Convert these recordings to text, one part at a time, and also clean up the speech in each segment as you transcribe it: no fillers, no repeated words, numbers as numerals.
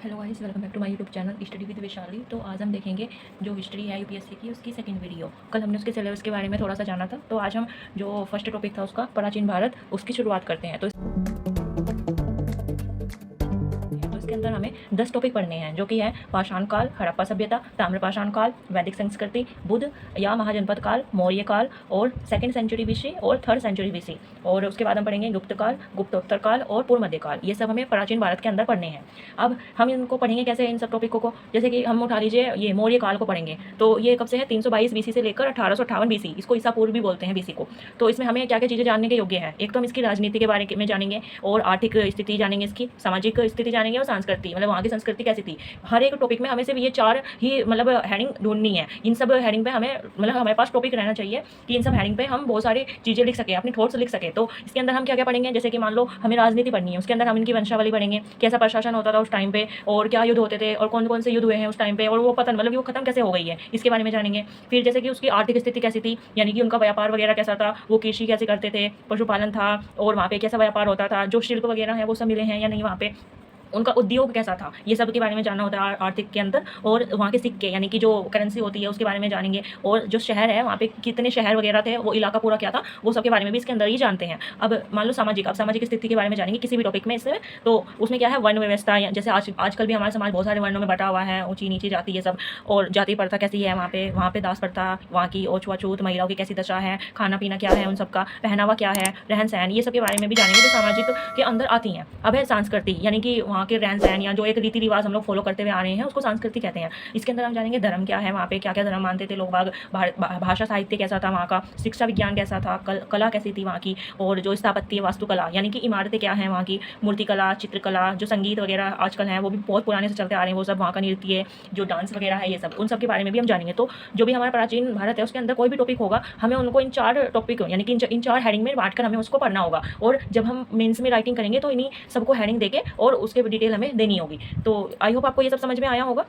Hello guys, welcome back to my YouTube channel study with Vaishali. तो आज हम देखेंगे जो हिस्ट्री है यूपीएससी की, उसकी सेकंड वीडियो। कल हमने उसके सिलेबस के बारे में थोड़ा सा जाना था, तो आज हम जो फर्स्ट टॉपिक था उसका प्राचीन भारत, उसकी शुरुआत करते हैं। तो इसके अंदर हमें 10 टॉपिक पढ़ने हैं, जो कि है पाषाण काल, हड़प्पा सभ्यता, ताम्रपाषाण काल, वैदिक संस्कृति, बुद्ध या महाजनपद काल, मौर्य काल और सेकंड सेंचुरी बीसी और थर्ड सेंचुरी बीसी। और उसके बाद हम पढ़ेंगे गुप्त काल, गुप्तोत्तर काल और पूर्व मध्य काल। ये सब हमें प्राचीन भारत के अंदर पढ़ने हैं। अब हम इनको पढ़ेंगे कैसे, इन सब टॉपिकों को? जैसे कि हम उठा लीजिए ये मौर्य काल को पढ़ेंगे, तो ये कब से है? 322 बीसी से लेकर 1858 बीसी, इसको ईसा पूर्व भी बोलते हैं बीसी को। तो इसमें हमें क्या क्या चीज़ें जानने के योग्य है? एक तो हम इसकी राजनीति के बारे में जानेंगे और आर्थिक स्थिति जानेंगे, इसकी सामाजिक स्थिति जानेंगे और संस्कृति, मतलब वहाँ की संस्कृति कैसी थी। हर एक टॉपिक में हमें सिर्फ ये 4 ही मतलब हेडिंग ढूंढनी है। इन सब हेडिंग पे हमें मतलब हमारे पास टॉपिक रहना चाहिए कि इन सब हेडिंग पे हम बहुत सारी चीज़ें लिख सकें, अपनी थॉट्स लिख सकें। तो इसके अंदर हम क्या क्या पढ़ेंगे? जैसे कि मान लो हमें राजनीति पढ़नी है, उसके अंदर हम इनकी वंशावली पढ़ेंगे, कैसा प्रशासन होता था उस टाइम पे और क्या युद्ध होते थे और कौन कौन से युद्ध हुए हैं उस टाइम पे, और वो पतन मतलब वो खत्म कैसे हो गई है, इसके बारे में जानेंगे। फिर जैसे कि उसकी आर्थिक स्थिति कैसी थी, यानी कि उनका व्यापार वगैरह कैसा था, वो कृषि कैसे करते थे, पशुपालन था और वहाँ पे कैसा व्यापार होता था, जो शिल्प वगैरह है वो सब मिले हैं या नहीं वहाँ पे, उनका उद्योग कैसा था, ये सब के बारे में जानना होता है आर्थिक के अंदर। और वहाँ के सिक्के यानी कि जो करेंसी होती है उसके बारे में जानेंगे, और जो शहर है वहाँ पे कितने शहर वगैरह थे, वो इलाका पूरा क्या था, वो सब के बारे में भी इसके अंदर ही जानते हैं। अब मान लो सामाजिक, अब सामाजिक स्थिति के बारे में जानेंगे किसी भी टॉपिक में इसमें। तो उसमें क्या है, वर्ण व्यवस्था, जैसे आजकल भी हमारा समाज बहुत सारे वर्णों में बटा हुआ है, ऊँची नीची जाति ये सब, और जाति प्रथा कैसी है वहाँ पे दास प्रथा वहाँ की, और छुआछूत, महिलाओं की कैसी दशा है, खाना पीना क्या है उन सबका, पहनावा क्या है, रहन सहन, ये सब के बारे में भी जानेंगे जो सामाजिक के अंदर आती हैं। अब है संस्कृति, यानी कि वहाँ के रहन सहन या जो एक रीति रिवाज हम लोग फॉलो करते हुए आ रहे हैं उसको संस्कृति कहते हैं। इसके अंदर हम जानेंगे धर्म क्या है, वहाँ पे क्या क्या धर्म मानते थे लोग बाग, भाषा साहित्य कैसा था वहाँ का, शिक्षा विज्ञान कैसा था, कला कैसी थी वहाँ की, और जो स्थापत्य वास्तुकला यानी कि इमारतें क्या है वहाँ की, मूर्तिकला, चित्रकला, जो संगीत वगैरह आजकल है वो भी बहुत पुराने से चलते आ रहे हैं, वो सब वहाँ का नृत्य, जो डांस वगैरह है, ये सब उन सब के बारे में भी हम जानेंगे। तो जो भी हमारा प्राचीन भारत है उसके अंदर कोई भी टॉपिक होगा, हमें उनको इन 4 टॉपिक यानी कि इन 4 हेडिंग में बांट कर हमें उसको पढ़ना होगा। और जब हम मेंस में राइटिंग करेंगे तो इन्हीं सबको हेडिंग देके और उसके डिटेल हमें देनी होगी। तो आई होप आपको ये सब समझ में आया होगा।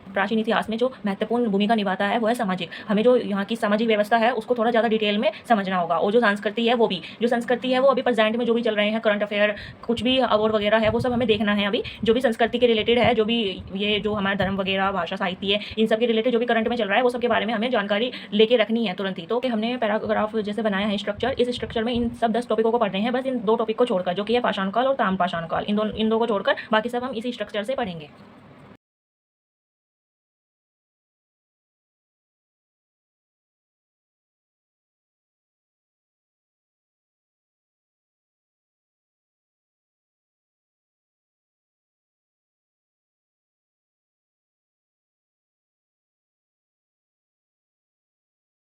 प्राचीन इतिहास में जो महत्वपूर्ण भूमिका निभाता है वो है सामाजिक। हमें जो यहाँ की सामाजिक व्यवस्था है उसको थोड़ा ज़्यादा डिटेल में समझना होगा, और जो संस्कृति है वो भी, जो संस्कृति है वो अभी प्रेजेंट में जो भी चल रहे हैं, करंट अफेयर कुछ भी और वगैरह है, वो सब हमें देखना है। अभी जो भी संस्कृति के रिलेटेड है, जो भी ये जो हमारा धर्म वगैरह, भाषा साहित्य है, इन सब के रिलेटेड जो भी करंट में चल रहा है वो सब के बारे में हमें जानकारी लेके रखनी है तुरंत ही। तो हमने पैराग्राफ जैसे बनाया है स्ट्रक्चर, इस स्ट्रक्चर में इन सब 10 टॉपिकों को पढ़ने हैं, बस इन 2 टॉपिक को छोड़कर, जो कि है पाषाण काल और ताम्रपाषाण काल, इन दो को छोड़कर बाकी सब हम इसी स्ट्रक्चर से पढ़ेंगे।